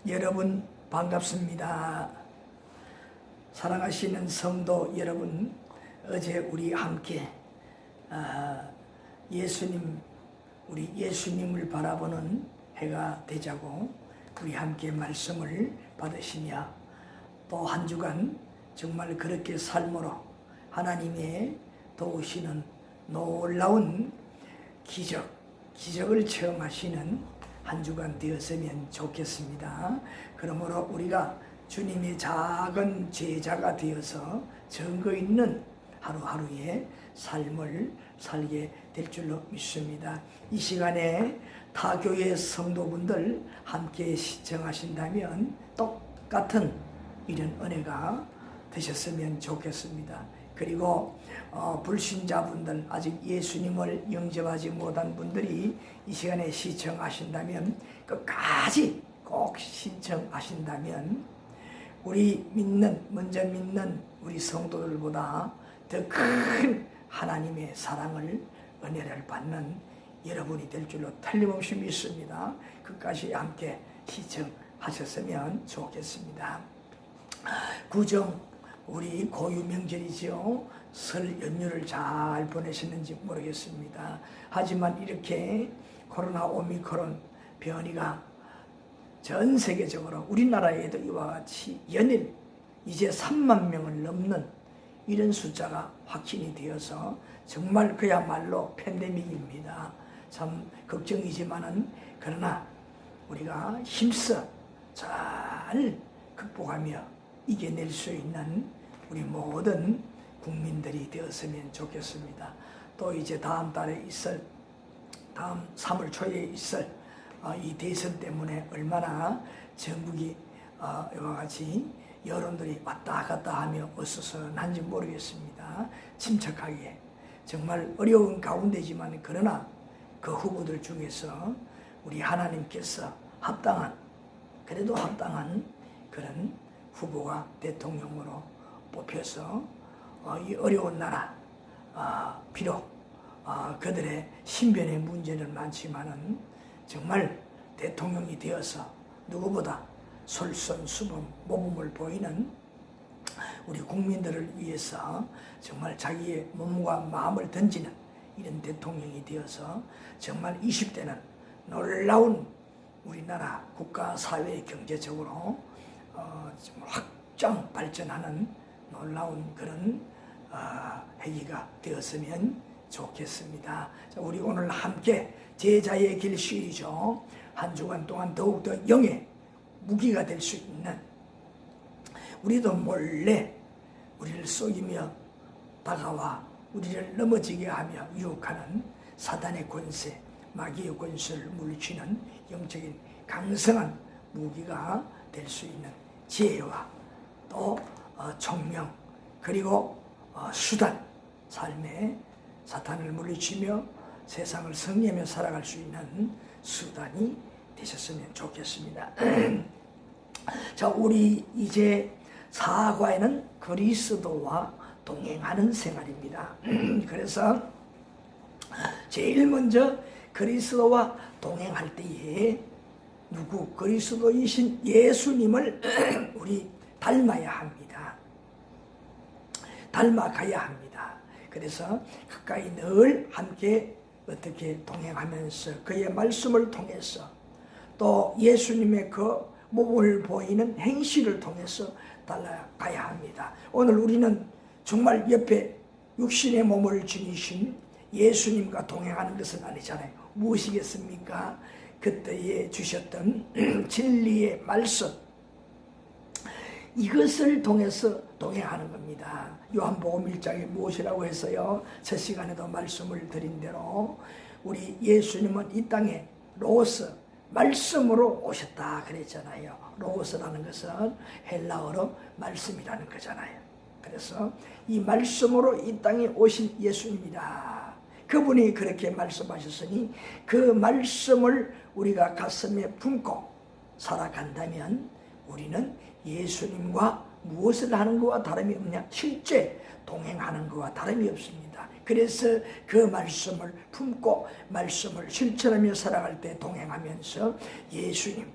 여러분 반갑습니다. 사랑하시는 성도 여러분, 어제 우리 함께 우리 예수님을 바라보는 해가 되자고 우리 함께 말씀을 받으시며 또 한 주간 정말 그렇게 삶으로 하나님의 도우시는 놀라운 기적을 체험하시는 한 주간 되었으면 좋겠습니다. 그러므로 우리가 주님의 작은 제자가 되어서 증거 있는 하루하루의 삶을 살게 될 줄로 믿습니다. 이 시간에 타교회 성도분들 함께 시청하신다면 똑같은 이런 은혜가 되셨으면 좋겠습니다. 그리고 불신자분들, 아직 예수님을 영접하지 못한 분들이 이 시간에 시청하신다면 끝까지 꼭 신청하신다면 우리 먼저 믿는 우리 성도들보다 더 큰 하나님의 사랑을, 은혜를 받는 여러분이 될 줄로 틀림없이 믿습니다. 끝까지 함께 시청하셨으면 좋겠습니다. 구정 우리 고유 명절이죠. 설 연휴를 잘 보내셨는지 모르겠습니다. 하지만 이렇게 코로나 오미크론 변이가 전 세계적으로 우리나라에도 이와 같이 연일 이제 3만 명을 넘는 이런 숫자가 확진이 되어서 정말 그야말로 팬데믹입니다. 참 걱정이지만은 그러나 우리가 힘써 잘 극복하며 이겨낼 수 있는 우리 모든 국민들이 되었으면 좋겠습니다. 또 이제 다음 3월 초에 있을 이 대선 때문에 얼마나 전국이 이와 같이 여론들이 왔다 갔다 하며 어수선한지 모르겠습니다. 침착하게 정말 어려운 가운데지만 그러나 그 후보들 중에서 우리 하나님께서 그래도 합당한 그런 후보가 대통령으로 뽑혀서 이 어려운 나라, 비록 그들의 신변의 문제는 많지만은 정말 대통령이 되어서 누구보다 솔선수범 모범을 보이는 우리 국민들을 위해서 정말 자기의 몸과 마음을 던지는 이런 대통령이 되어서 정말 20대는 놀라운 우리나라 국가 사회 경제적으로 정말 확장 발전하는 놀라운 그런 해기가 되었으면 좋겠습니다. 자, 우리 오늘 함께 제자의 길 시리죠. 한 주간 동안 더욱더 영의 무기가 될 수 있는, 우리도 몰래 우리를 속이며 다가와 우리를 넘어지게 하며 유혹하는 사단의 권세, 마귀의 권세를 물리치는 영적인 강성한 무기가 될 수 있는 지혜와 또 총명, 그리고 수단, 삶에 사탄을 물리치며 세상을 승리하며 살아갈 수 있는 수단이 되셨으면 좋겠습니다. 자, 우리 이제 사과에는 그리스도와 동행하는 생활입니다. 그래서 제일 먼저 그리스도와 동행할 때에 그리스도이신 예수님을 우리 닮아야 합니다. 닮아가야 합니다. 그래서 가까이 늘 함께 어떻게 동행하면서 그의 말씀을 통해서 또 예수님의 그 몸을 보이는 행실을 통해서 따라가야 합니다. 오늘 우리는 정말 옆에 육신의 몸을 지니신 예수님과 동행하는 것은 아니잖아요. 무엇이겠습니까? 그때에 주셨던 진리의 말씀, 이것을 통해서 동행하는 겁니다. 요한복음 1장에 무엇이라고 했어요? 첫 시간에도 말씀을 드린 대로 우리 예수님은 이 땅에 로고스, 말씀으로 오셨다 그랬잖아요. 로고스라는 것은 헬라어로 말씀이라는 거잖아요. 그래서 이 말씀으로 이 땅에 오신 예수님이다. 그분이 그렇게 말씀하셨으니 그 말씀을 우리가 가슴에 품고 살아간다면 우리는 예수님과 무엇을 하는 것과 다름이 없냐? 실제 동행하는 것과 다름이 없습니다. 그래서 그 말씀을 품고 말씀을 실천하며 살아갈 때 동행하면서 예수님,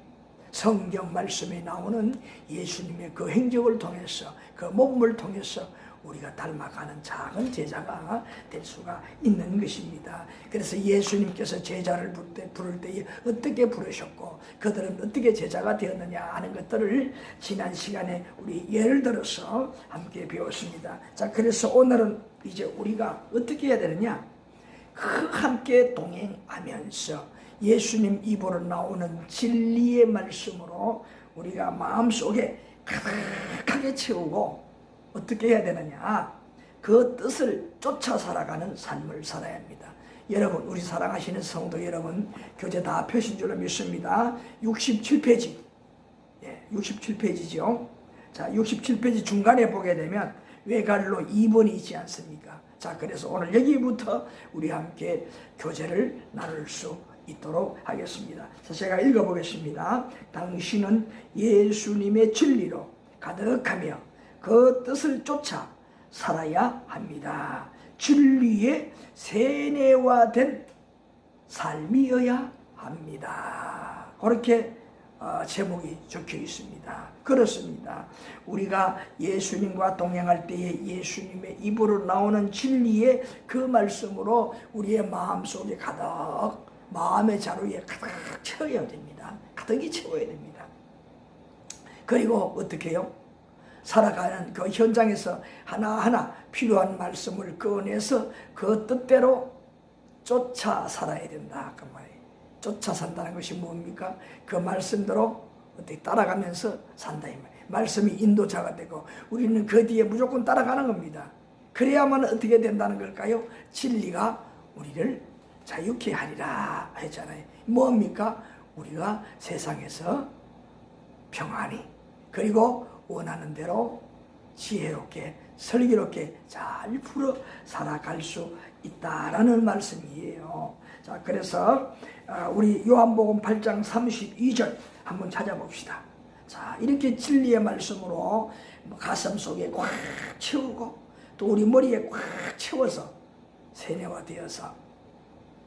성경 말씀에 나오는 예수님의 그 행적을 통해서 그 몸을 통해서 우리가 닮아가는 작은 제자가 될 수가 있는 것입니다. 그래서 예수님께서 제자를 부를 때에 어떻게 부르셨고 그들은 어떻게 제자가 되었느냐 하는 것들을 지난 시간에 우리 예를 들어서 함께 배웠습니다. 자, 그래서 오늘은 이제 우리가 어떻게 해야 되느냐, 함께 동행하면서 예수님 입으로 나오는 진리의 말씀으로 우리가 마음속에 가득하게 채우고 어떻게 해야 되느냐, 그 뜻을 쫓아 살아가는 삶을 살아야 합니다. 여러분, 우리 사랑하시는 성도 여러분, 교재 다 펴신 줄로 믿습니다. 67페이지, 67페이지죠. 자, 67페이지 중간에 보게 되면 외갈로 2번이 있지 않습니까? 자, 그래서 오늘 여기부터 우리 함께 교재를 나눌 수 있도록 하겠습니다. 자, 제가 읽어보겠습니다. 당신은 예수님의 진리로 가득하며 그 뜻을 쫓아 살아야 합니다. 진리의 세뇌화된 삶이어야 합니다. 그렇게 제목이 적혀 있습니다. 그렇습니다. 우리가 예수님과 동행할 때에 예수님의 입으로 나오는 진리의 그 말씀으로 우리의 마음속에 가득, 마음의 자루에 가득 채워야 됩니다. 가득히 채워야 됩니다. 그리고 어떻게 해요? 살아가는 그 현장에서 하나하나 필요한 말씀을 꺼내서 그 뜻대로 쫓아 살아야 된다. 그 말이에요. 쫓아 산다는 것이 뭡니까? 그 말씀대로 어떻게 따라가면서 산다. 이 말이에요. 말씀이 인도자가 되고 우리는 그 뒤에 무조건 따라가는 겁니다. 그래야만 어떻게 된다는 걸까요? 진리가 우리를 자유케 하리라 했잖아요. 뭡니까? 우리가 세상에서 평안히 그리고 원하는 대로 지혜롭게 슬기롭게 잘 풀어 살아갈 수 있다라는 말씀이에요. 자, 그래서 우리 요한복음 8장 32절 한번 찾아봅시다. 자, 이렇게 진리의 말씀으로 가슴 속에 꽉 채우고 또 우리 머리에 꽉 채워서 세뇌화되어서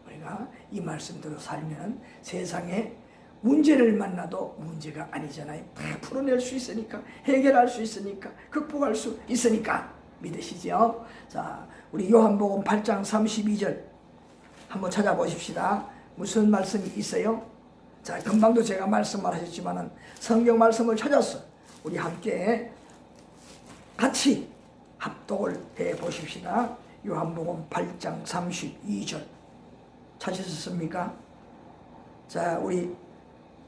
우리가 이 말씀대로 살면 세상에 문제를 만나도 문제가 아니잖아요. 다 풀어낼 수 있으니까, 해결할 수 있으니까, 극복할 수 있으니까 믿으시죠? 자, 우리 요한복음 8장 32절 한번 찾아보십시다. 무슨 말씀이 있어요? 자, 금방도 제가 말씀을 하셨지만은 성경 말씀을 찾아서 우리 함께 같이 합독을 해 보십시다. 요한복음 8장 32절 찾으셨습니까? 자, 우리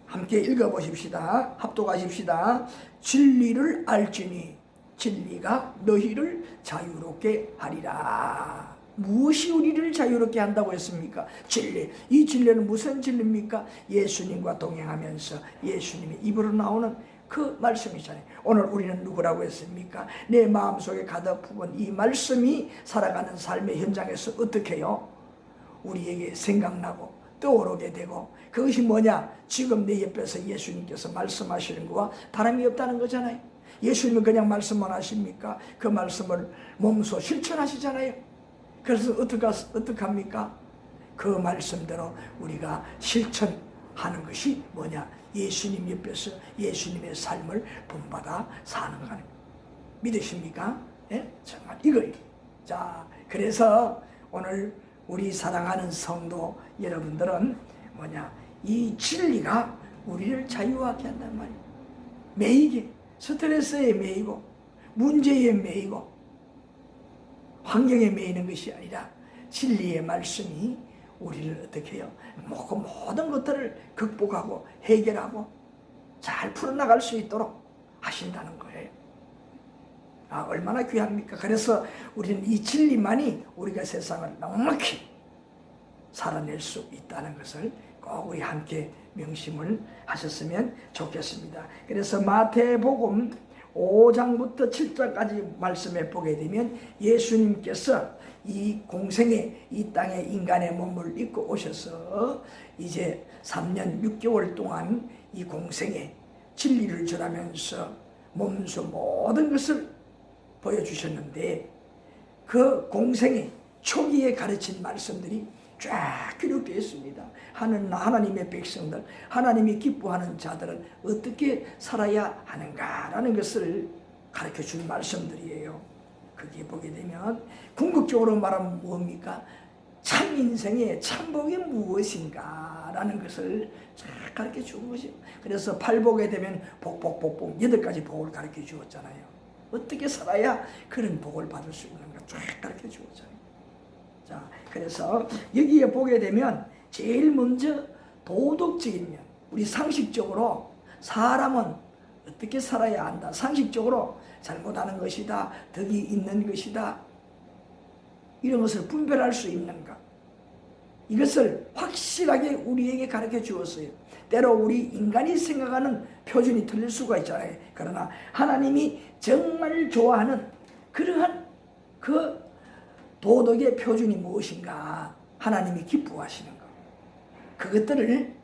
함께 읽어보십시다. 합독하십시다. 진리를 알지니 진리가 너희를 자유롭게 하리라. 무엇이 우리를 자유롭게 한다고 했습니까? 진리. 이 진리는 무슨 진리입니까? 예수님과 동행하면서 예수님의 입으로 나오는 그 말씀이잖아요. 오늘 우리는 누구라고 했습니까? 내 마음속에 가득 품은 이 말씀이 살아가는 삶의 현장에서 어떻게 해요? 우리에게 생각나고 떠오르게 되고, 그것이 뭐냐? 지금 내 옆에서 예수님께서 말씀하시는 거와 다름이 없다는 거잖아요. 예수님은 그냥 말씀만 하십니까? 그 말씀을 몸소 실천하시잖아요. 그래서 어떡합니까? 그 말씀대로 우리가 실천하는 것이 뭐냐? 예수님 옆에서 예수님의 삶을 본받아 사는 거 아닙니까? 믿으십니까? 예? 정말 이거예요. 자, 그래서 오늘 우리 사랑하는 성도 여러분들은 뭐냐? 이 진리가 우리를 자유하게 한단 말이에요. 매이게, 스트레스에 매이고, 문제에 매이고, 환경에 매이는 것이 아니라 진리의 말씀이 우리를 어떻게 해요? 그 모든 것들을 극복하고 해결하고 잘 풀어나갈 수 있도록 하신다는 거예요. 아, 얼마나 귀합니까? 그래서 우리는 이 진리만이 우리가 세상을 넉넉히 살아낼 수 있다는 것을 꼭 우리 함께 명심을 하셨으면 좋겠습니다. 그래서 마태복음 5장부터 7장까지 말씀해 보게 되면 예수님께서 이 공생에 이 땅에 인간의 몸을 입고 오셔서 이제 3년 6개월 동안 이 공생에 진리를 전하면서 몸소 모든 것을 보여주셨는데, 그 공생의 초기에 가르친 말씀들이 쫙 기록되어 있습니다. 하나님의 백성들, 하나님이 기뻐하는 자들은 어떻게 살아야 하는가라는 것을 가르쳐주는 말씀들이에요. 거기에 보게 되면 궁극적으로 말하면 뭡니까? 참 인생의 참복이 무엇인가 라는 것을 쫙 가르쳐 준 거죠. 그래서 팔복에 되면 복복 8가지 복을 가르쳐 주었잖아요. 어떻게 살아야 그런 복을 받을 수 있는가 쫙 가르쳐 주었잖아요. 자, 그래서 여기에 보게 되면 제일 먼저 도덕적인 면, 우리 상식적으로 사람은 어떻게 살아야 한다. 상식적으로 잘못하는 것이다, 덕이 있는 것이다, 이런 것을 분별할 수 있는가. 이것을 확실하게 우리에게 가르쳐 주었어요. 때로 우리 인간이 생각하는 표준이 틀릴 수가 있잖아요. 그러나 하나님이 정말 좋아하는 그러한 그 도덕의 표준이 무엇인가, 하나님이 기뻐하시는 것, 그것들을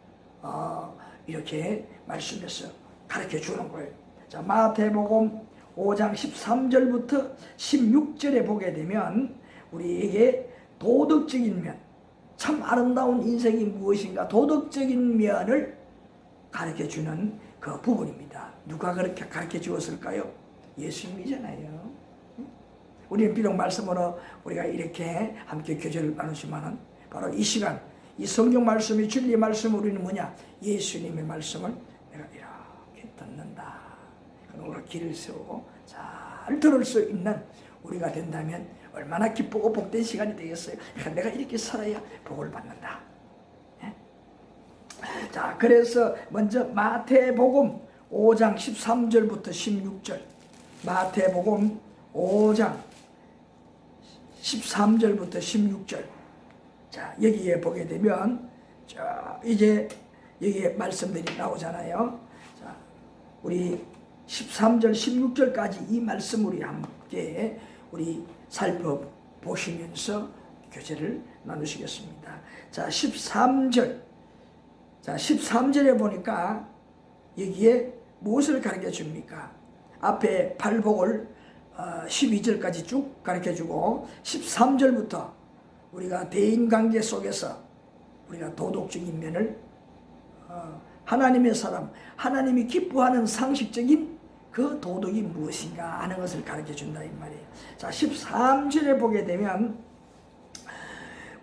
이렇게 말씀해서 가르쳐 주는 거예요. 자, 마태복음 5장 13절부터 16절에 보게 되면 우리에게 도덕적인 면, 참 아름다운 인생이 무엇인가, 도덕적인 면을 가르쳐 주는 그 부분입니다. 누가 그렇게 가르쳐 주었을까요? 예수님이잖아요. 우리는 비록 말씀으로 우리가 이렇게 함께 교제를 나누지만은 바로 이 시간, 이 성경 말씀이 진리 말씀, 우리는 뭐냐? 예수님의 말씀을 내가 이렇게 듣는다. 우리가 길을 세우고 잘 들을 수 있는 우리가 된다면 얼마나 기쁘고 복된 시간이 되겠어요. 내가 이렇게 살아야 복을 받는다. 예? 자, 그래서 먼저 마태복음 5장 13절부터 16절, 마태복음 5장 13절부터 16절. 자, 여기에 보게 되면 자, 이제 여기에 말씀들이 나오잖아요. 자, 우리 13절 16절까지 이 말씀 우리 함께 우리 살펴보시면서 교제를 나누시겠습니다. 자, 13절. 자, 13절에 보니까 여기에 무엇을 가르쳐 줍니까? 앞에 팔복을 12절까지 쭉 가르쳐 주고 13절부터 우리가 대인관계 속에서 우리가 도덕적인 면을 하나님의 사람, 하나님이 기뻐하는 상식적인 그 도덕이 무엇인가 하는 것을 가르쳐 준다 이 말이에요. 자, 13절에 보게 되면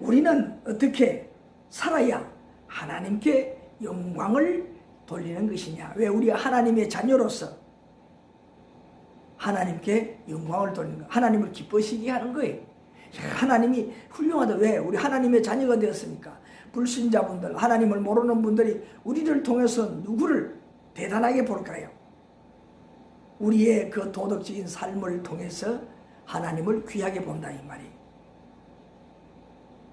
우리는 어떻게 살아야 하나님께 영광을 돌리는 것이냐. 왜? 우리가 하나님의 자녀로서 하나님께 영광을 돌리는 거, 하나님을 기쁘시게 하는 거예요. 하나님이 훌륭하다. 왜? 우리 하나님의 자녀가 되었으니까. 불신자분들, 하나님을 모르는 분들이 우리를 통해서 누구를 대단하게 볼까요? 우리의 그 도덕적인 삶을 통해서 하나님을 귀하게 본다 이 말이에요.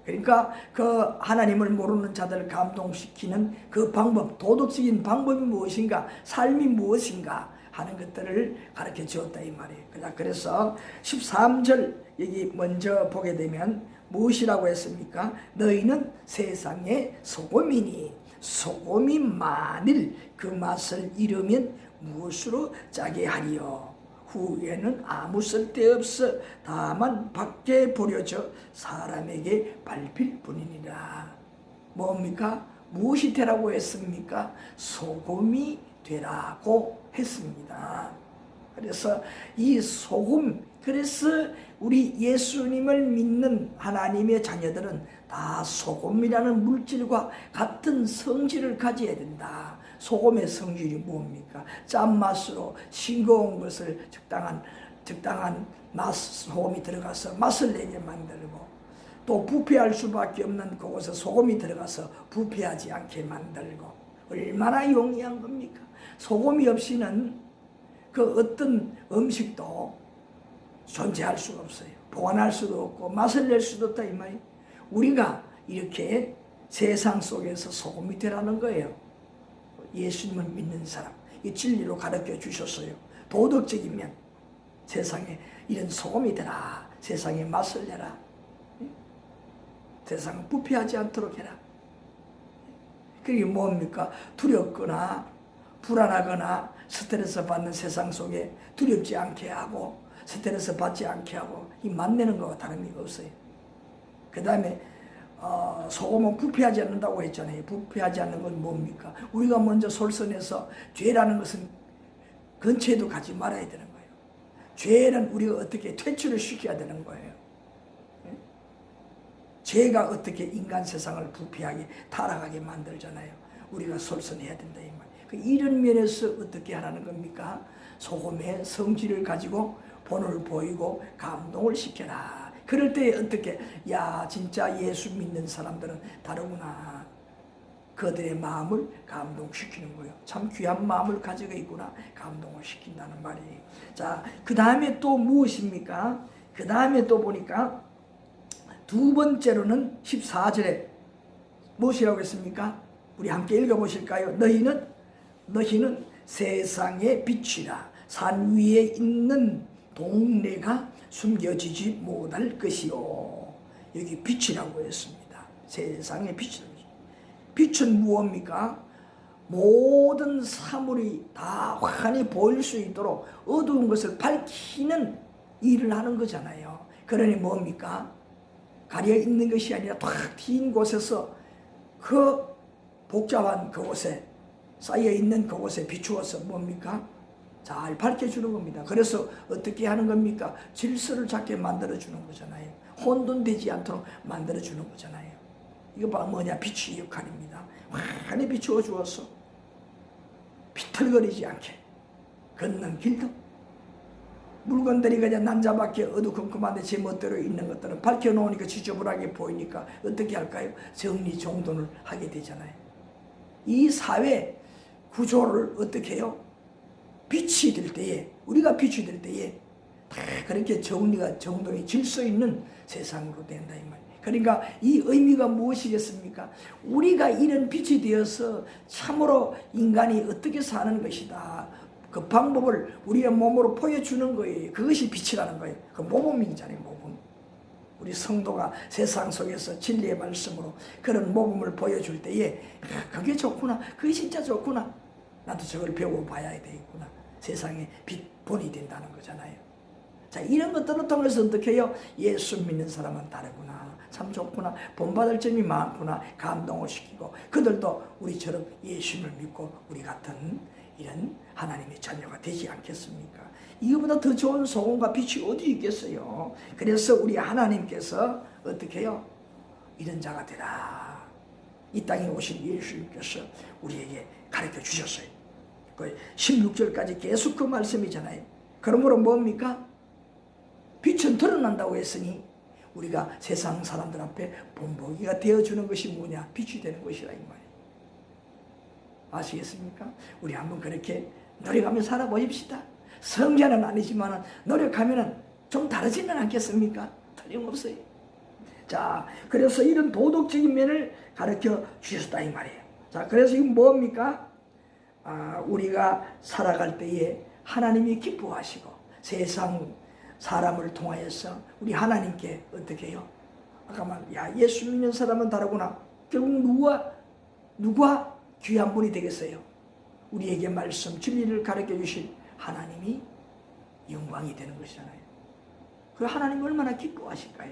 그러니까 그 하나님을 모르는 자들을 감동시키는 그 방법, 도덕적인 방법이 무엇인가, 삶이 무엇인가 하는 것들을 가르쳐 주었다 이 말이에요. 그래서 13절 여기 먼저 보게 되면 무엇이라고 했습니까? 너희는 세상의 소금이니 소금이 만일 그 맛을 잃으면 무엇으로 짜게 하리요? 후에는 아무 쓸데없어 다만 밖에 버려져 사람에게 밟힐 뿐이니라. 뭡니까? 무엇이 되라고 했습니까? 소금이 되라고 했습니다. 그래서 이 소금, 그래서 우리 예수님을 믿는 하나님의 자녀들은 다 소금이라는 물질과 같은 성질을 가져야 된다. 소금의 성질이 뭡니까? 짠맛으로 싱거운 것을 적당한 맛, 소금이 들어가서 맛을 내게 만들고, 또 부패할 수밖에 없는 그곳에 소금이 들어가서 부패하지 않게 만들고, 얼마나 용이한 겁니까? 소금이 없이는 그 어떤 음식도 존재할 수가 없어요. 보관할 수도 없고 맛을 낼 수도 없다 이 말이에요. 우리가 이렇게 세상 속에서 소금이 되라는 거예요. 예수님을 믿는 사람, 이 진리로 가르쳐 주셨어요. 도덕적인 면, 세상에 이런 소금이 되라. 세상에 맛을 내라. 세상을 부패하지 않도록 해라. 그게 뭡니까? 두렵거나 불안하거나 스트레스 받는 세상 속에 두렵지 않게 하고 스트레스 받지 않게 하고 이 맛내는 거와 다름이 없어요. 그 다음에 소금은 부패하지 않는다고 했잖아요. 부패하지 않는 건 뭡니까? 우리가 먼저 솔선해서 죄라는 것은 근처에도 가지 말아야 되는 거예요. 죄는 우리가 어떻게 퇴출을 시켜야 되는 거예요. 예? 죄가 어떻게 인간 세상을 부패하게 타락하게 만들잖아요. 우리가 솔선해야 된다 이 말. 이런 면에서 어떻게 하라는 겁니까? 소금의 성질을 가지고 본을 보이고 감동을 시켜라. 그럴 때 어떻게 야 진짜 예수 믿는 사람들은 다르구나. 그들의 마음을 감동시키는 거예요. 참 귀한 마음을 가지고 있구나. 감동을 시킨다는 말이에요. 자, 그 다음에 또 무엇입니까? 그 다음에 또 보니까 두 번째로는 14절에 무엇이라고 했습니까? 우리 함께 읽어보실까요? 너희는 세상의 빛이라. 산 위에 있는 동네가 숨겨지지 못할 것이요. 여기 빛이라고 했습니다. 세상의 빛이라고. 빛은 무엇입니까? 모든 사물이 다 환히 보일 수 있도록 어두운 것을 밝히는 일을 하는 거잖아요. 그러니 뭡니까? 가려 있는 것이 아니라 탁 트인 곳에서 그 복잡한 그곳에 쌓여 있는 그곳에 비추어서 뭡니까? 잘 밝혀주는 겁니다. 그래서 어떻게 하는 겁니까? 질서를 잡게 만들어주는 거잖아요. 혼돈되지 않도록 만들어주는 거잖아요. 이거 봐 뭐냐? 빛의 역할입니다. 환히 비추어 주어서 비틀거리지 않게 걷는 길도 물건들이 그냥 난자밖에 어두컴컴한데 제 멋대로 있는 것들은 밝혀놓으니까 지저분하게 보이니까 어떻게 할까요? 정리정돈을 하게 되잖아요. 이 사회 구조를 어떻게 해요? 빛이 될 때에 우리가 빛이 될 때에 다 그렇게 정리가 정돈이 질서 있는 세상으로 된다 이 말이에요. 그러니까 이 의미가 무엇이겠습니까? 우리가 이런 빛이 되어서 참으로 인간이 어떻게 사는 것이다. 그 방법을 우리의 몸으로 보여주는 거예요. 그것이 빛이라는 거예요. 그 모범이잖아요. 모범. 우리 성도가 세상 속에서 진리의 말씀으로 그런 모범을 보여줄 때에 그게 좋구나. 그게 진짜 좋구나. 나도 저걸 배워봐야 되겠구나. 세상의 빛본이 된다는 거잖아요. 자, 이런 것들을 통해서 어떻게 해요? 예수 믿는 사람은 다르구나. 참 좋구나. 본받을 점이 많구나. 감동을 시키고 그들도 우리처럼 예수를 믿고 우리 같은 이런 하나님의 자녀가 되지 않겠습니까? 이거보다 더 좋은 소금과 빛이 어디 있겠어요? 그래서 우리 하나님께서 어떻게 해요? 이런 자가 되라. 이 땅에 오신 예수님께서 우리에게 가르쳐 주셨어요. 그 16절까지 계속 그 말씀이잖아요. 그러므로 뭡니까? 빛은 드러난다고 했으니 우리가 세상 사람들 앞에 본보기가 되어주는 것이 뭐냐? 빛이 되는 것이라 이 말이에요. 아시겠습니까? 우리 한번 그렇게 노력하며 살아보십시다. 성자는 아니지만 노력하면 좀 다르지는 않겠습니까? 틀림없어요. 자, 그래서 이런 도덕적인 면을 가르쳐 주셨다 이 말이에요. 자, 그래서 이건 뭡니까? 우리가 살아갈 때에 하나님이 기뻐하시고 세상 사람을 통하여서 우리 하나님께 어떻게 해요? 아까 야 예수 믿는 사람은 다르구나. 결국 누가 귀한 분이 되겠어요? 우리에게 말씀 진리를 가르쳐 주신 하나님이 영광이 되는 것이잖아요. 그 하나님 얼마나 기뻐하실까요?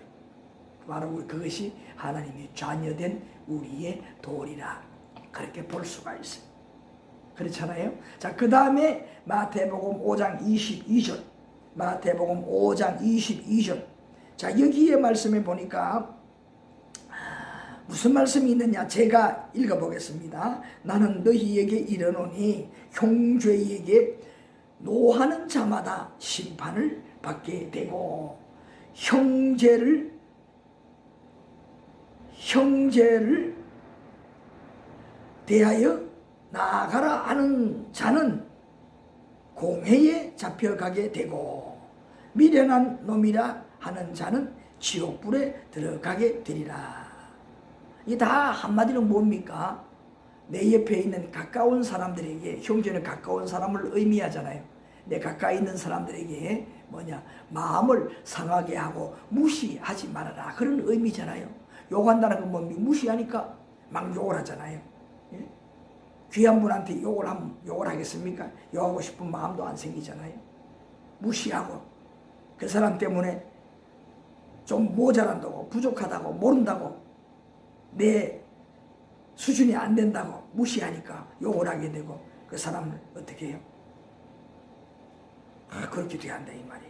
바로 그것이 하나님이 자녀된 우리의 도리라 그렇게 볼 수가 있어요. 그렇잖아요. 자, 그 다음에 마태복음 5장 22절 마태복음 5장 22절 자, 여기에 말씀에 보니까 무슨 말씀이 있느냐? 제가 읽어보겠습니다. 나는 너희에게 이르노니 형제에게 노하는 자마다 심판을 받게 되고 형제를 대하여 나아가라 하는 자는 공회에 잡혀가게 되고 미련한 놈이라 하는 자는 지옥불에 들어가게 되리라. 이 다 한마디로 뭡니까? 내 옆에 있는 가까운 사람들에게 형제는 가까운 사람을 의미하잖아요. 내 가까이 있는 사람들에게 뭐냐? 마음을 상하게 하고 무시하지 말아라. 그런 의미잖아요. 욕한다는 건 뭡니까? 무시하니까 막 욕을 하잖아요. 예? 귀한 분한테 욕을 하겠습니까? 욕하고 싶은 마음도 안 생기잖아요. 무시하고 그 사람 때문에 좀 모자란다고 부족하다고 모른다고 내 수준이 안 된다고 무시하니까 욕을 하게 되고 그 사람을 어떻게 해요? 그렇게 돼야 한다 이 말이.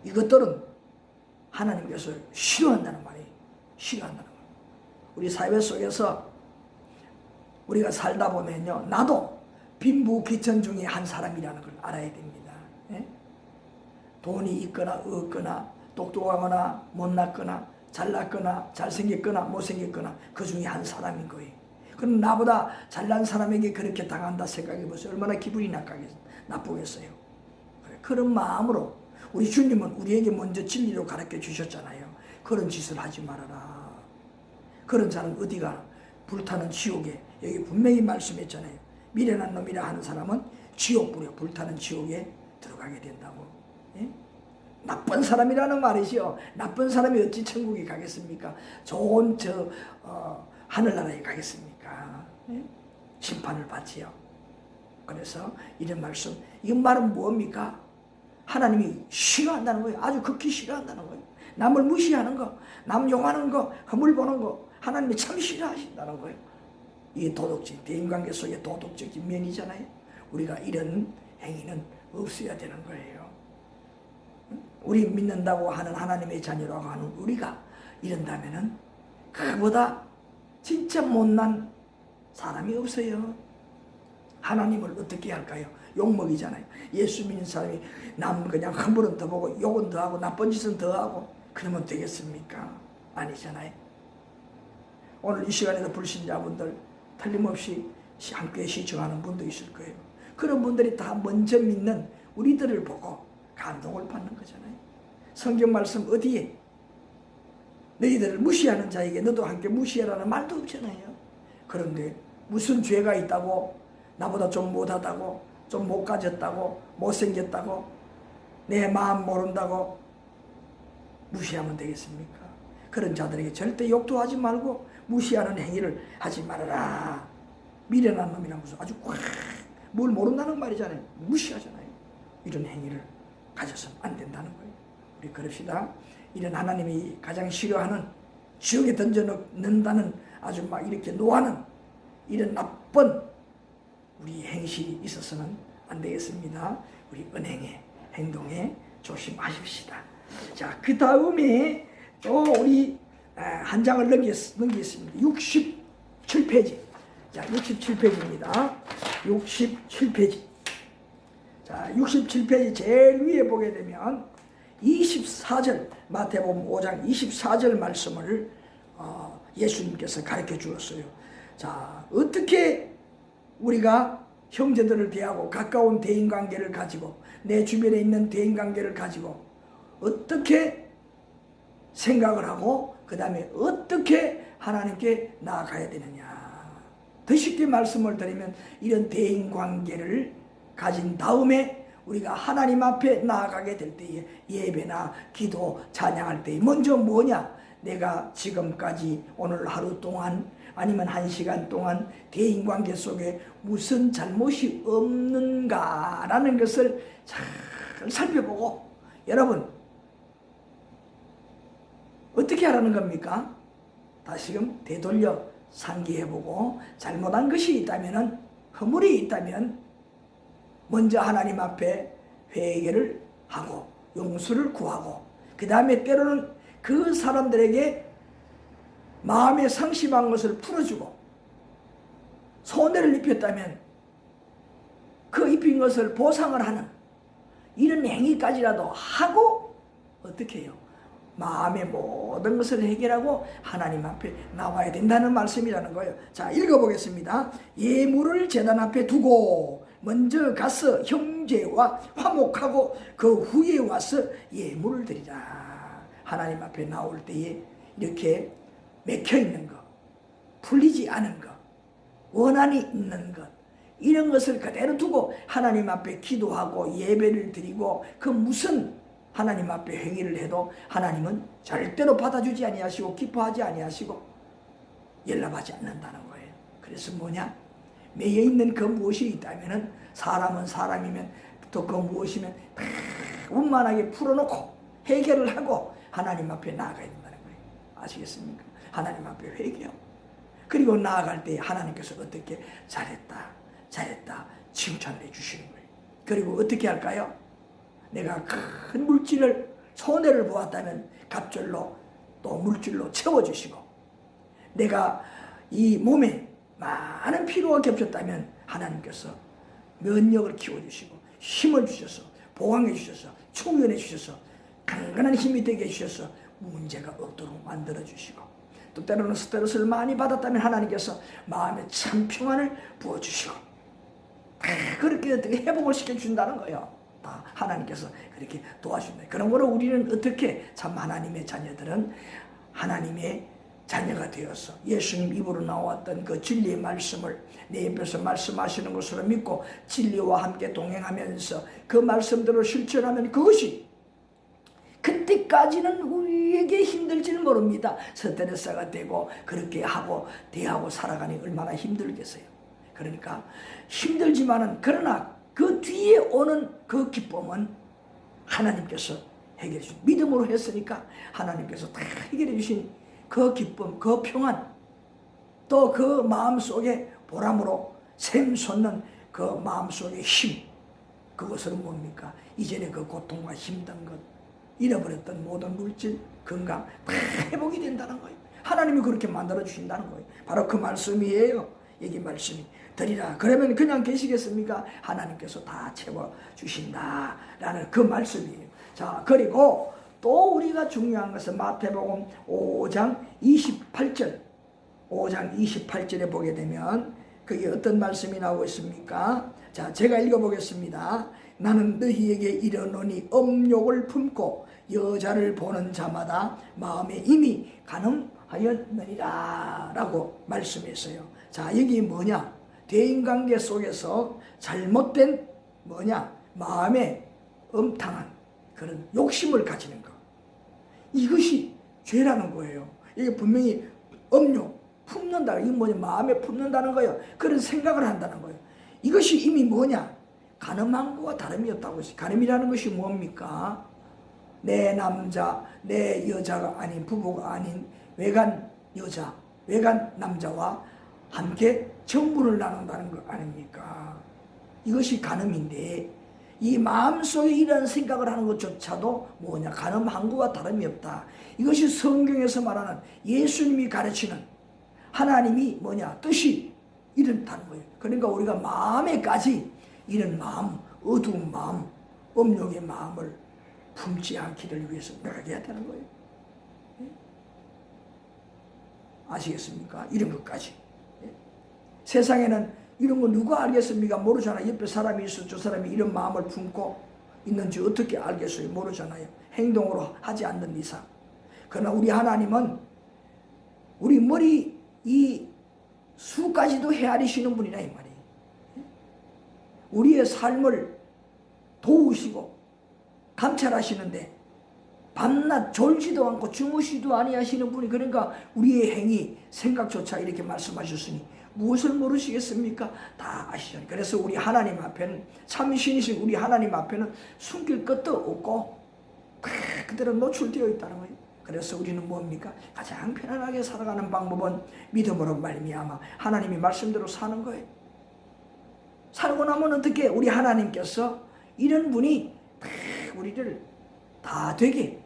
이것들은 하나님께서 싫어한다는 말이에요. 싫어한다는 말. 우리 사회 속에서 우리가 살다 보면요, 나도 빈부귀천 중에 한 사람이라는 걸 알아야 됩니다. 예? 돈이 있거나 없거나 똑똑하거나 못났거나 잘났거나 잘생겼거나 못생겼거나 그 중에 한 사람인 거예요. 그럼 나보다 잘난 사람에게 그렇게 당한다 생각해보세요. 얼마나 기분이 나쁘겠어요. 그런 마음으로 우리 주님은 우리에게 먼저 진리로 가르쳐 주셨잖아요. 그런 짓을 하지 말아라. 그런 자는 어디가 불타는 지옥에, 여기 분명히 말씀했잖아요. 미련한 놈이라 하는 사람은 지옥불에, 불타는 지옥에 들어가게 된다고. 예? 나쁜 사람이라는 말이죠. 나쁜 사람이 어찌 천국에 가겠습니까? 좋은 하늘나라에 가겠습니까? 예? 심판을 받지요. 그래서 이런 말씀, 이 말은 뭡니까? 하나님이 싫어한다는 거예요. 아주 극히 싫어한다는 거예요. 남을 무시하는 거, 남 용하는 거, 허물 보는 거, 하나님이 참 싫어하신다는 거예요. 이 도덕적, 대인관계 속의 도덕적인 면이잖아요. 우리가 이런 행위는 없어야 되는 거예요. 우리 믿는다고 하는 하나님의 자녀라고 하는 우리가 이런다면은 그보다 진짜 못난 사람이 없어요. 하나님을 어떻게 할까요? 욕먹이잖아요. 예수 믿는 사람이 남 그냥 허물은 더 보고 욕은 더 하고 나쁜 짓은 더 하고 그러면 되겠습니까? 아니잖아요. 오늘 이 시간에도 불신자분들 틀림없이 함께 시청하는 분도 있을 거예요. 그런 분들이 다 먼저 믿는 우리들을 보고 감동을 받는 거잖아요. 성경 말씀 어디에 너희들을 무시하는 자에게 너도 함께 무시해라는 말도 없잖아요. 그런데 무슨 죄가 있다고 나보다 좀 못하다고 좀 못 가졌다고 못생겼다고 내 마음 모른다고 무시하면 되겠습니까? 그런 자들에게 절대 욕도 하지 말고 무시하는 행위를 하지 말아라. 미련한 놈이란 무슨 아주 뭘 모른다는 말이잖아요. 무시하잖아요. 이런 행위를 가져서는 안 된다는 거예요. 우리 그럽시다. 이런 하나님이 가장 싫어하는 지옥에 던져넣는다는 아주 막 이렇게 노하는 이런 나쁜 우리 행실이 있어서는 안 되겠습니다. 우리 은행에 행동에 조심하십시다. 자, 그 다음에 또 우리 한 장을 넘기겠습니다. 67페이지. 자, 67페이지입니다. 67페이지. 자, 67페이지 제일 위에 보게 되면 24절, 마태복음 5장 24절 말씀을 예수님께서 가르쳐 주었어요. 자, 어떻게 우리가 형제들을 대하고 가까운 대인관계를 가지고 내 주변에 있는 대인관계를 가지고 어떻게 생각을 하고 그 다음에 어떻게 하나님께 나아가야 되느냐. 더 쉽게 말씀을 드리면 이런 대인관계를 가진 다음에 우리가 하나님 앞에 나아가게 될 때에 예배나 기도, 찬양할 때에 먼저 뭐냐? 내가 지금까지 오늘 하루 동안 아니면 1시간 동안 대인관계 속에 무슨 잘못이 없는가라는 것을 잘 살펴보고 여러분 어떻게 하라는 겁니까? 다시금 되돌려 상기해보고 잘못한 것이 있다면 허물이 있다면 먼저 하나님 앞에 회개를 하고 용서를 구하고 그 다음에 때로는 그 사람들에게 마음에 상심한 것을 풀어주고 손해를 입혔다면 그 입힌 것을 보상을 하는 이런 행위까지라도 하고 어떻게 해요? 마음의 모든 것을 해결하고 하나님 앞에 나와야 된다는 말씀이라는 거예요. 자, 읽어보겠습니다. 예물을 제단 앞에 두고 먼저 가서 형제와 화목하고 그 후에 와서 예물을 드리라. 하나님 앞에 나올 때에 이렇게 맥혀있는 것, 풀리지 않은 것, 원한이 있는 것 이런 것을 그대로 두고 하나님 앞에 기도하고 예배를 드리고 그 무슨 하나님 앞에 행위를 해도 하나님은 절대로 받아주지 아니하시고 기뻐하지 아니하시고 연락하지 않는다는 거예요. 그래서 뭐냐? 매여 있는 그 무엇이 있다면은 사람은 사람이면 또 그 무엇이면 다 원만하게 풀어놓고 해결을 하고 하나님 앞에 나아가야 된다는 거예요. 아시겠습니까? 하나님 앞에 회개하고 그리고 나아갈 때 하나님께서 어떻게 잘했다 칭찬을 해주시는 거예요. 그리고 어떻게 할까요? 내가 큰 물질을 손해를 보았다면 갑절로 또 물질로 채워주시고, 내가 이 몸에 많은 피로가 겹쳤다면 하나님께서 면역을 키워주시고 힘을 주셔서 보강해 주셔서 충전해 주셔서 강건한 힘이 되게 해주셔서 문제가 없도록 만들어 주시고, 또 때로는 스트레스를 많이 받았다면 하나님께서 마음에 참 평안을 부어주시고, 그렇게 어떻게 회복을 시켜준다는 거예요. 다 하나님께서 그렇게 도와준다. 그런 거로 우리는 어떻게 참 하나님의 자녀들은 하나님의 자녀가 되어서 예수님 입으로 나왔던 그 진리의 말씀을 내 옆에서 말씀하시는 것으로 믿고 진리와 함께 동행하면서 그 말씀대로 실천하면 그것이 그때까지는 우리에게 힘들지는 모릅니다. 스트레스가 되고 그렇게 하고 대하고 살아가니 얼마나 힘들겠어요. 그러니까 힘들지만은 그러나 그 뒤에 오는 그 기쁨은 하나님께서 해결해 주신, 믿음으로 했으니까 하나님께서 다 해결해 주신 그 기쁨, 그 평안, 또 그 마음속에 보람으로 샘솟는 그 마음속의 힘, 그것은 뭡니까? 이전에 그 고통과 힘든 것, 잃어버렸던 모든 물질, 건강 다 회복이 된다는 거예요. 하나님이 그렇게 만들어 주신다는 거예요. 바로 그 말씀이에요. 여기 말씀이 드리라. 그러면 그냥 계시겠습니까? 하나님께서 다 채워주신다라는 그 말씀이에요. 자, 그리고 또 우리가 중요한 것은 마태복음 5장 28절 5장 28절에 보게 되면 그게 어떤 말씀이 나오고 있습니까? 자, 제가 읽어보겠습니다. 나는 너희에게 이르노니 엄욕을 품고 여자를 보는 자마다 마음에 이미 간음하였느니라 라고 말씀했어요. 자, 여기 뭐냐? 대인관계 속에서 잘못된 뭐냐? 마음에 엄탕한 그런 욕심을 가지는 것, 이것이 죄라는 거예요. 이게 분명히 엄욕, 품는다. 이게 뭐냐? 마음에 품는다는 거예요. 그런 생각을 한다는 거예요. 이것이 이미 뭐냐? 간음한 것과 다름이 없다고 했어요. 간음이라는 것이 뭡니까? 내 남자, 내 여자가 아닌, 부부가 아닌 외간 여자, 외간 남자와 함께 정분을 나눈다는 거 아닙니까? 이것이 간음인데, 이 마음속에 이런 생각을 하는 것조차도 뭐냐? 간음한 것과 다름이 없다. 이것이 성경에서 말하는 예수님이 가르치는 하나님이 뭐냐? 뜻이 이렇다는 거예요. 그러니까 우리가 마음에까지 이런 마음, 어두운 마음, 엄욕의 마음을 품지 않기를 위해서 노력해야 되는 거예요. 아시겠습니까? 이런 것까지. 세상에는 이런 거 누가 알겠습니까? 모르잖아요. 옆에 사람이 있어 저 사람이 이런 마음을 품고 있는지 어떻게 알겠어요? 모르잖아요. 행동으로 하지 않는 이상. 그러나 우리 하나님은 우리 머리 이 수까지도 헤아리시는 분이라 이 말이에요. 우리의 삶을 도우시고 감찰하시는데 밤낮 졸지도 않고 주무시도 아니하시는 분이, 그러니까 우리의 행위 생각조차 이렇게 말씀하셨으니 무엇을 모르시겠습니까? 다 아시잖아요. 그래서 우리 하나님 앞에는, 참신이신 우리 하나님 앞에는 숨길 것도 없고 그대로 노출되어 있다는 거예요. 그래서 우리는 뭡니까? 가장 편안하게 살아가는 방법은 믿음으로 말미암아 하나님이 말씀대로 사는 거예요. 살고 나면 어떻게? 우리 하나님께서 이런 분이 우리를 다 되게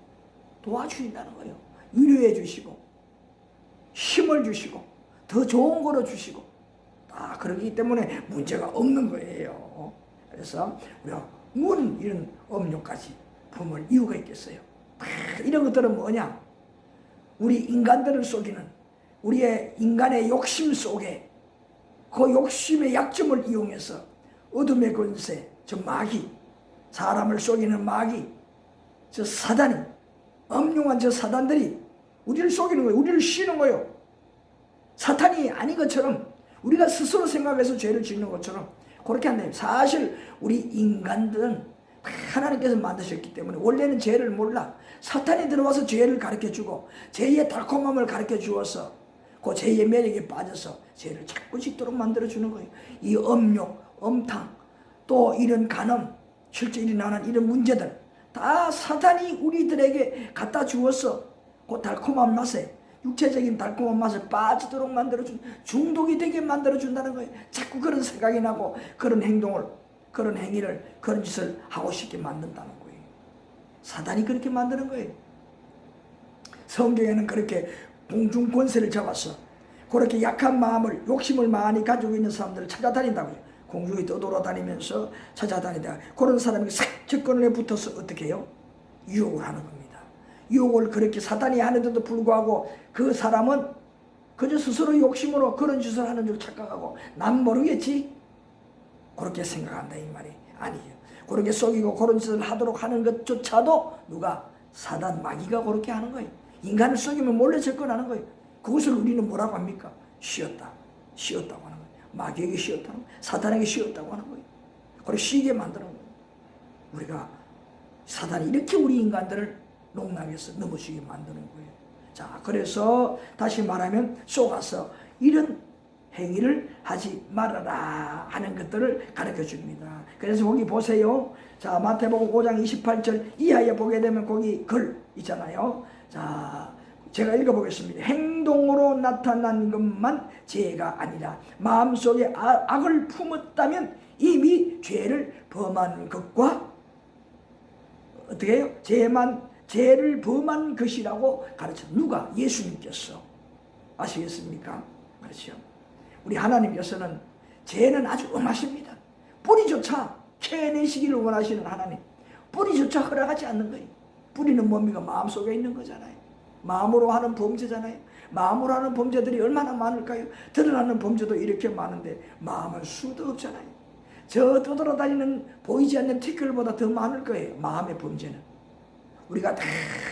도와주신다는 거예요. 위로해 주시고 힘을 주시고 더 좋은 거로 주시고 다 그러기 때문에 문제가 없는 거예요. 그래서 우리가 문 이런 엄욕까지 품을 이유가 있겠어요. 이런 것들은 뭐냐? 우리 인간들을 속이는 우리의 인간의 욕심 속에 그 욕심의 약점을 이용해서 어둠의 권세, 저 마귀, 사람을 속이는 마귀, 저 사단이, 엄룡한 저 사단들이 우리를 속이는 거예요. 우리를 씌는 거예요. 사탄이 아닌 것처럼 우리가 스스로 생각해서 죄를 짓는 것처럼 그렇게 한다면, 사실 우리 인간들은 하나님께서 만드셨기 때문에 원래는 죄를 몰라. 사탄이 들어와서 죄를 가르쳐주고 죄의 달콤함을 가르쳐주어서 그 죄의 매력에 빠져서 죄를 자꾸 짓도록 만들어주는 거예요. 이 엄욕, 엄탕, 또 이런 간음, 실제 일어나는 이런 문제들 다 사탄이 우리들에게 갖다 주어서 그 달콤한 맛에 육체적인 달콤한 맛을 빠지도록 만들어준, 중독이 되게 만들어준다는 거예요. 자꾸 그런 생각이 나고 그런 행동을, 그런 행위를, 그런 짓을 하고 싶게 만든다는 거예요. 사단이 그렇게 만드는 거예요. 성경에는 그렇게 공중 권세를 잡아서 그렇게 약한 마음을, 욕심을 많이 가지고 있는 사람들을 찾아다닌다고요. 공중에 떠돌아다니면서 찾아다니다 그런 사람이 싹 접근에 붙어서 어떻게 해요? 유혹을 하는 겁니다. 유혹을 그렇게 사단이 하는데도 불구하고 그 사람은 그저 스스로 욕심으로 그런 짓을 하는 줄 착각하고 난 모르겠지? 그렇게 생각한다 이 말이 아니에요. 그렇게 속이고 그런 짓을 하도록 하는 것조차도 누가? 사단 마귀가 그렇게 하는 거예요. 인간을 속이면 몰래 접근하는 거예요. 그것을 우리는 뭐라고 합니까? 쉬었다. 쉬었다고 하는 거예요. 마귀에게 쉬었다는 거예요. 사단에게 쉬었다고 하는 거예요. 그걸 쉬게 만드는 거예요. 우리가 사단이 이렇게 우리 인간들을 농락해서 넘어지게 만드는 거예요. 자, 그래서 다시 말하면 속아서 이런 행위를 하지 말아라 하는 것들을 가르쳐 줍니다. 그래서 거기 보세요. 자, 마태복음 5장 28절 이하에 보게 되면 거기 글 있잖아요. 자, 제가 읽어보겠습니다. 행동으로 나타난 것만 죄가 아니라 마음속에 악을 품었다면 이미 죄를 범한 것과 어떻게 해요? 죄를 범한 것이라고 가르쳐. 누가? 예수님께서. 아시겠습니까? 그렇죠. 우리 하나님께서는 죄는 아주 엄하십니다. 뿌리조차 캐내시기를 원하시는 하나님. 뿌리조차 허락하지 않는 거예요. 뿌리는 뭡니까? 마음속에 있는 거잖아요. 마음으로 하는 범죄잖아요. 마음으로 하는 범죄들이 얼마나 많을까요? 드러나는 범죄도 이렇게 많은데 마음은 수도 없잖아요. 저 떠돌아다니는 보이지 않는 티끌보다 더 많을 거예요. 마음의 범죄는. 우리가 다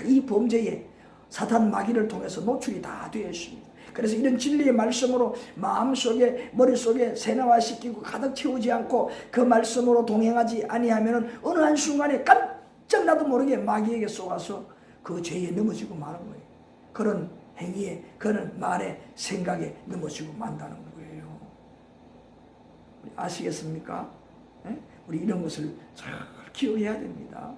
이 범죄에 사탄 마귀를 통해서 노출이 다 되어 있습니다. 그래서 이런 진리의 말씀으로 마음속에 머릿속에 세뇌화시키고 가득 채우지 않고 그 말씀으로 동행하지 아니하면 어느 한순간에 깜짝 나도 모르게 마귀에게 속아서 그 죄에 넘어지고 마는 거예요. 그런 행위에, 그런 말에, 생각에 넘어지고 만다는 거예요. 아시겠습니까? 네? 우리 이런 것을 잘 기억해야 됩니다.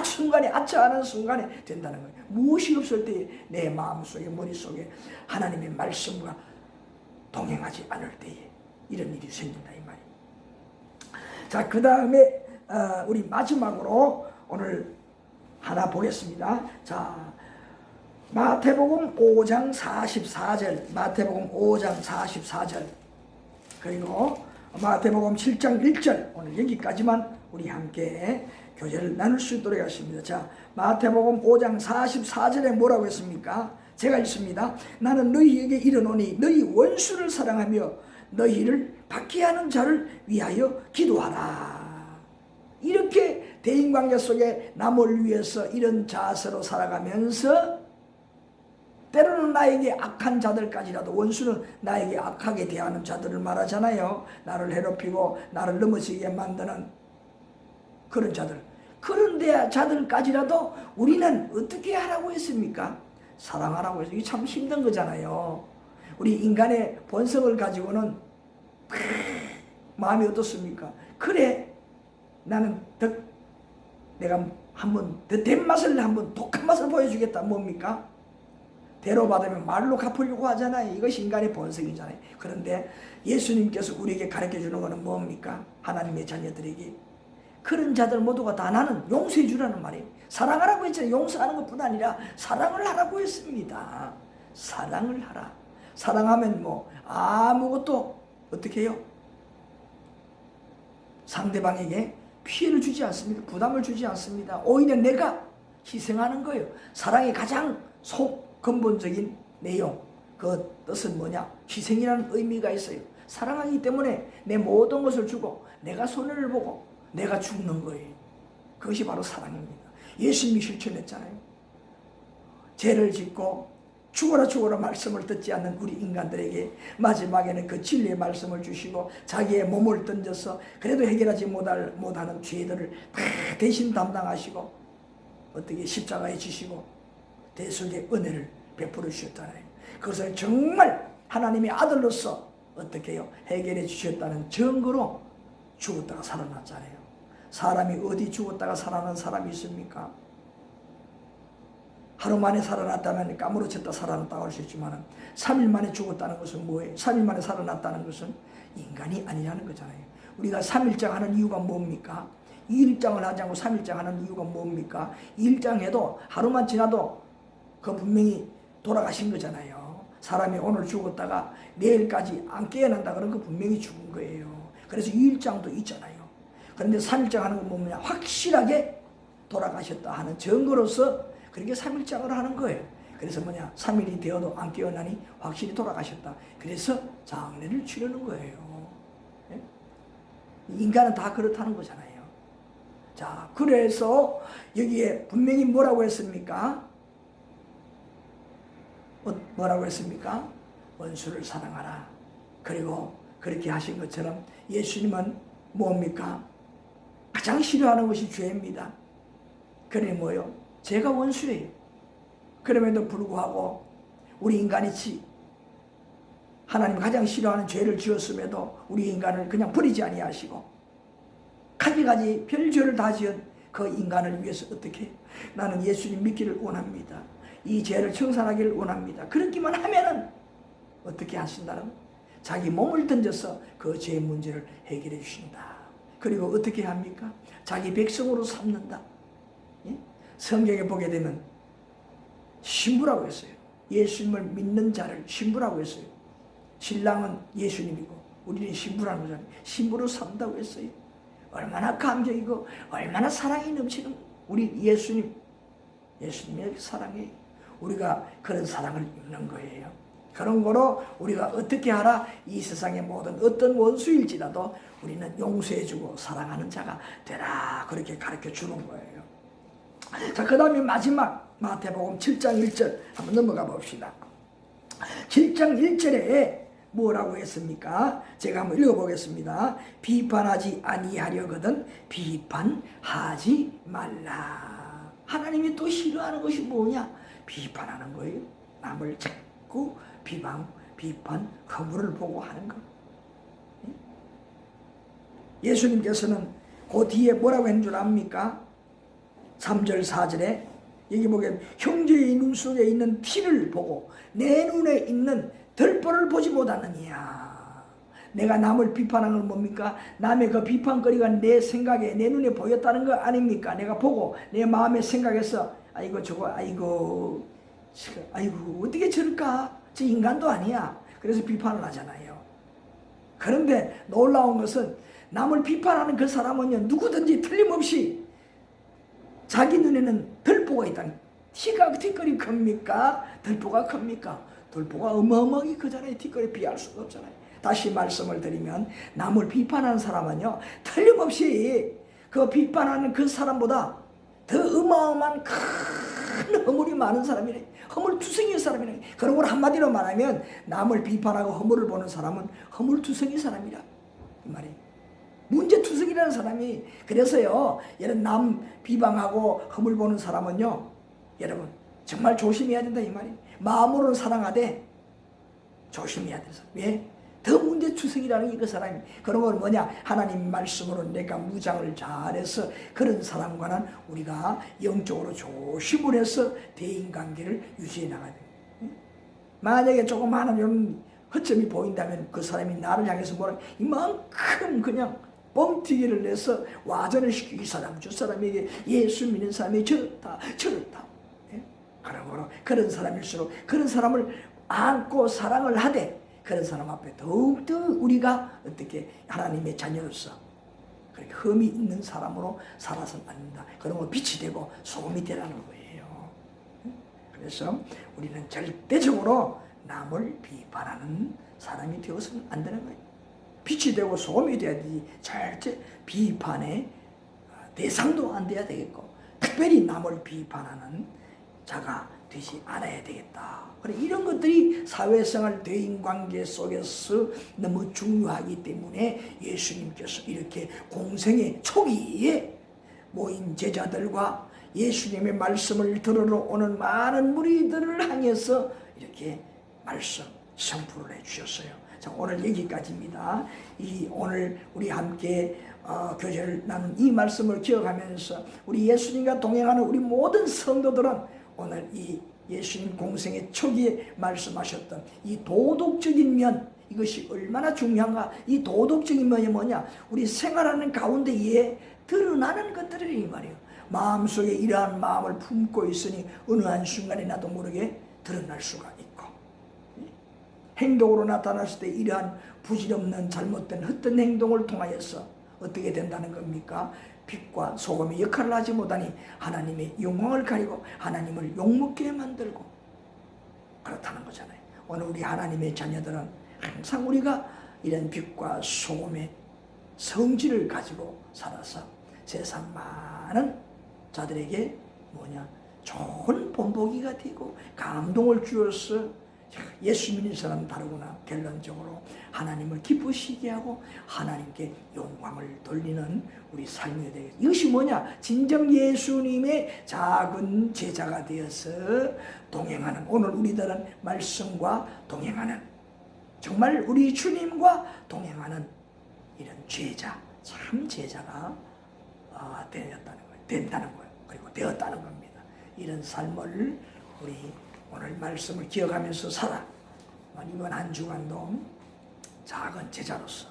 순간에 아차하는 순간에 된다는 거예요. 무엇이 없을 때 내 마음속에 머릿속에 하나님의 말씀과 동행하지 않을 때에 이런 일이 생긴다 이 말이에요. 자, 그 다음에 우리 마지막으로 오늘 하나 보겠습니다. 자, 마태복음 5장 44절, 마태복음 5장 44절, 그리고 마태복음 7장 1절, 오늘 여기까지만 우리 함께 교제를 나눌 수 있도록 하십니다. 자, 마태복음 5장 44절에 뭐라고 했습니까? 제가 읽습니다. 나는 너희에게 이르노니 너희 원수를 사랑하며 너희를 박해하는 자를 위하여 기도하라. 이렇게 대인관계 속에 남을 위해서 이런 자세로 살아가면서 때로는 나에게 악한 자들까지라도, 원수는 나에게 악하게 대하는 자들을 말하잖아요. 나를 괴롭히고 나를 넘어지게 만드는 그런 자들, 그런 자들까지라도 우리는 어떻게 하라고 했습니까? 사랑하라고 해서. 이게 참 힘든 거잖아요. 우리 인간의 본성을 가지고는 마음이 어떻습니까? 그래, 나는 내가 한번 더 된 맛을, 한번 독한 맛을 보여주겠다. 뭡니까? 대로 받으면 말로 갚으려고 하잖아요. 이것이 인간의 본성이잖아요. 그런데 예수님께서 우리에게 가르쳐 주는 것은 뭡니까? 하나님의 자녀들에게 그런 자들 모두가 다 나는 용서해 주라는 말이에요. 사랑하라고 했잖아요. 용서하는 것뿐 아니라 사랑을 하라고 했습니다. 사랑을 하라. 사랑하면 뭐 아무것도 어떻게 해요? 상대방에게 피해를 주지 않습니다. 부담을 주지 않습니다. 오히려 내가 희생하는 거예요. 사랑의 가장 근본적인 내용, 그 뜻은 뭐냐? 희생이라는 의미가 있어요. 사랑하기 때문에 내 모든 것을 주고 내가 손해를 보고 내가 죽는 거예요. 그것이 바로 사랑입니다. 예수님이 실천했잖아요. 죄를 짓고 죽어라 말씀을 듣지 않는 우리 인간들에게 마지막에는 그 진리의 말씀을 주시고 자기의 몸을 던져서 그래도 해결하지 못하는 죄들을 다 대신 담당하시고 어떻게 십자가에 지시고 대속의 은혜를 베풀어 주셨잖아요. 그것을 정말 하나님의 아들로서 어떻게 해요? 해결해 주셨다는 증거로 죽었다가 살아났잖아요. 사람이 어디 죽었다가 살아난 사람이 있습니까? 하루 만에 살아났다면 까무러쳤다 살아났다고 할 수 있지만 3일 만에 죽었다는 것은 뭐예요? 3일 만에 살아났다는 것은 인간이 아니라는 거잖아요. 우리가 3일장 하는 이유가 뭡니까? 2일장을 하지 않고 3일장 하는 이유가 뭡니까? 2일장 해도 하루만 지나도 그 분명히 돌아가신 거잖아요. 사람이 오늘 죽었다가 내일까지 안 깨어난다 그러면 그 분명히 죽은 거예요. 그래서 2일장도 있잖아요. 그런데 3일장 하는 건 뭐냐? 확실하게 돌아가셨다 하는 증거로서 그렇게 3일장을 하는 거예요. 그래서 뭐냐? 3일이 되어도 안 깨어나니 확실히 돌아가셨다. 그래서 장례를 치르는 거예요. 예? 인간은 다 그렇다는 거잖아요. 자, 그래서 여기에 분명히 뭐라고 했습니까? 뭐라고 했습니까? 원수를 사랑하라. 그리고 그렇게 하신 것처럼 예수님은 뭡니까? 가장 싫어하는 것이 죄입니다. 그래 뭐요? 죄가 원수예요. 그럼에도 불구하고 우리 인간이지 하나님 가장 싫어하는 죄를 지었음에도 우리 인간을 그냥 버리지 아니하시고 가지가지 별죄를 다 지은 그 인간을 위해서 어떻게 나는 예수님 믿기를 원합니다. 이 죄를 청산하기를 원합니다. 그렇기만 하면은 어떻게 하신다는 자기 몸을 던져서 그 죄의 문제를 해결해 주신다. 그리고 어떻게 합니까? 자기 백성으로 삼는다. 예? 성경에 보게 되면 신부라고 했어요. 예수님을 믿는 자를 신부라고 했어요. 신랑은 예수님이고 우리는 신부라는 거잖아요. 신부로 삼다고 했어요. 얼마나 감격이고 얼마나 사랑이 넘치는 우리 예수님의 사랑이 우리가 그런 사랑을 입는 거예요. 그런 거로 우리가 어떻게 하라? 이 세상의 모든 어떤 원수일지라도 우리는 용서해주고 사랑하는 자가 되라. 그렇게 가르쳐 주는 거예요. 자, 그 다음에 마지막 마태복음 7장 1절 한번 넘어가 봅시다. 7장 1절에 뭐라고 했습니까? 제가 한번 읽어보겠습니다. 비판하지 아니하려거든 비판하지 말라. 하나님이 또 싫어하는 것이 뭐냐? 비판하는 거예요. 남을 자꾸 비판, 허물을 보고 하는 것. 예수님께서는 그 뒤에 뭐라고 했는 줄 압니까? 3절 4절에 여기 보게 형제의 눈 속에 있는 티를 보고 내 눈에 있는 들보를 보지 못하느냐. 내가 남을 비판하는 건 뭡니까? 남의 그 비판거리가 내 생각에 내 눈에 보였다는 거 아닙니까? 내가 보고 내 마음에 생각해서 아이고 저거 아이고 어떻게 저럴까? 저 인간도 아니야. 그래서 비판을 하잖아요. 그런데 놀라운 것은 남을 비판하는 그 사람은요 누구든지 틀림없이 자기 눈에는 들보가 있다. 티끌이 큽니까? 들보가 큽니까? 들보가 어마어마하게 크잖아요. 티끌에 비할 수가 없잖아요. 다시 말씀을 드리면 남을 비판하는 사람은요 틀림없이 그 비판하는 그 사람보다 더 어마어마한 큰 허물이 많은 사람이래. 허물투성이의 사람이래. 그런 걸 한마디로 말하면 남을 비판하고 허물을 보는 사람은 허물투성이 사람이라 이 말이에요. 문제투성이라는 사람이. 그래서요 여러분 남 비방하고 허물 보는 사람은요 여러분 정말 조심해야 된다 이 말이에요. 마음으로는 사랑하되 조심해야 돼서. 왜? 더 문제투성이라는 게 그 사람이. 그런 건 뭐냐? 하나님 말씀으로 내가 무장을 잘해서 그런 사람과는 우리가 영적으로 조심을 해서 대인관계를 유지해 나가야 돼요. 만약에 조금 하나님 허점이 보인다면 그 사람이 나를 향해서 뭐라 이만큼 그냥 뻥튀기를 내서 와전을 시키고 이 사람 저 사람에게 예수 믿는 사람이 저렇다 그러므로 그런 사람일수록 그런 사람을 안고 사랑을 하되 그런 사람 앞에 더욱더 우리가 어떻게 하나님의 자녀로서 그렇게 흠이 있는 사람으로 살아서는 안 된다. 그러면 빛이 되고 소금이 되라는 거예요. 그래서 우리는 절대적으로 남을 비판하는 사람이 되어서는 안 되는 거예요. 빛이 되고 소금이 돼야 되지 절대 비판의 대상도 안 돼야 되겠고 특별히 남을 비판하는 자가 되지 않아야 되겠다. 이런 것들이 사회생활 대인관계 속에서 너무 중요하기 때문에 예수님께서 이렇게 공생의 초기에 모인 제자들과 예수님의 말씀을 들으러 오는 많은 무리들을 향해서 이렇게 말씀 선포를 해주셨어요. 자, 오늘 여기까지입니다. 오늘 우리 함께 교제를 나눈 이 말씀을 기억하면서 우리 예수님과 동행하는 우리 모든 성도들은 오늘 이 예수님 공생의 초기에 말씀하셨던 이 도덕적인 면, 이것이 얼마나 중요한가. 이 도덕적인 면이 뭐냐, 우리 생활하는 가운데에 드러나는 것들이 이 말이에요. 마음속에 이러한 마음을 품고 있으니 어느 한순간에 나도 모르게 드러날 수가 있고, 행동으로 나타났을 때 이러한 부질없는 잘못된 헛된 행동을 통하여서 어떻게 된다는 겁니까? 빛과 소금이 역할을 하지 못하니 하나님의 영광을 가리고 하나님을 욕먹게 만들고, 그렇다는 거잖아요. 오늘 우리 하나님의 자녀들은 항상 우리가 이런 빛과 소금의 성질을 가지고 살아서 세상 많은 자들에게 뭐냐, 좋은 본보기가 되고 감동을 주어서 예수 믿는 사람 다르구나, 결론적으로 하나님을 기쁘시게 하고 하나님께 영광을 돌리는 우리 삶이 되겠습니다. 이것이 뭐냐, 진정 예수님의 작은 제자가 되어서 동행하는, 오늘 우리들은 말씀과 동행하는, 정말 우리 주님과 동행하는 이런 제자, 참 제자가 된다는 거예요. 그리고 되었다는 겁니다. 이런 삶을 우리 오늘 말씀을 기억하면서 살아. 이번 한 주간도 작은 제자로서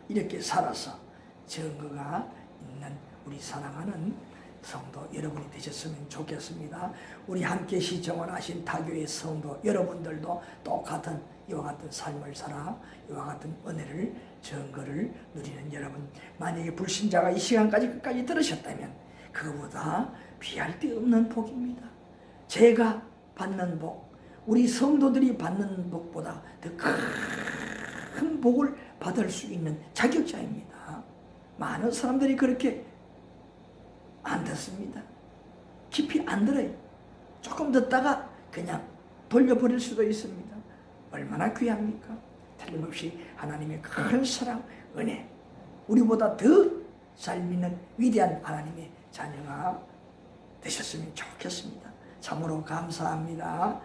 이렇게 살아서 증거가 있는 우리 사랑하는 성도 여러분이 되셨으면 좋겠습니다. 우리 함께 시청을 하신 타교의 성도 여러분들도 똑같은 이와 같은 삶을 살아 이와 같은 은혜를 증거를 누리는 여러분, 만약에 불신자가 이 시간까지 끝까지 들으셨다면 그거보다 비할 데 없는 복입니다. 제가 받는 복, 우리 성도들이 받는 복보다 더 큰 복을 받을 수 있는 자격자입니다. 많은 사람들이 그렇게 안 듣습니다. 깊이 안 들어요. 조금 듣다가 그냥 돌려버릴 수도 있습니다. 얼마나 귀합니까? 틀림없이 하나님의 큰 사랑, 은혜, 우리보다 더 잘 믿는 위대한 하나님의 자녀가 되셨으면 좋겠습니다. 참으로 감사합니다.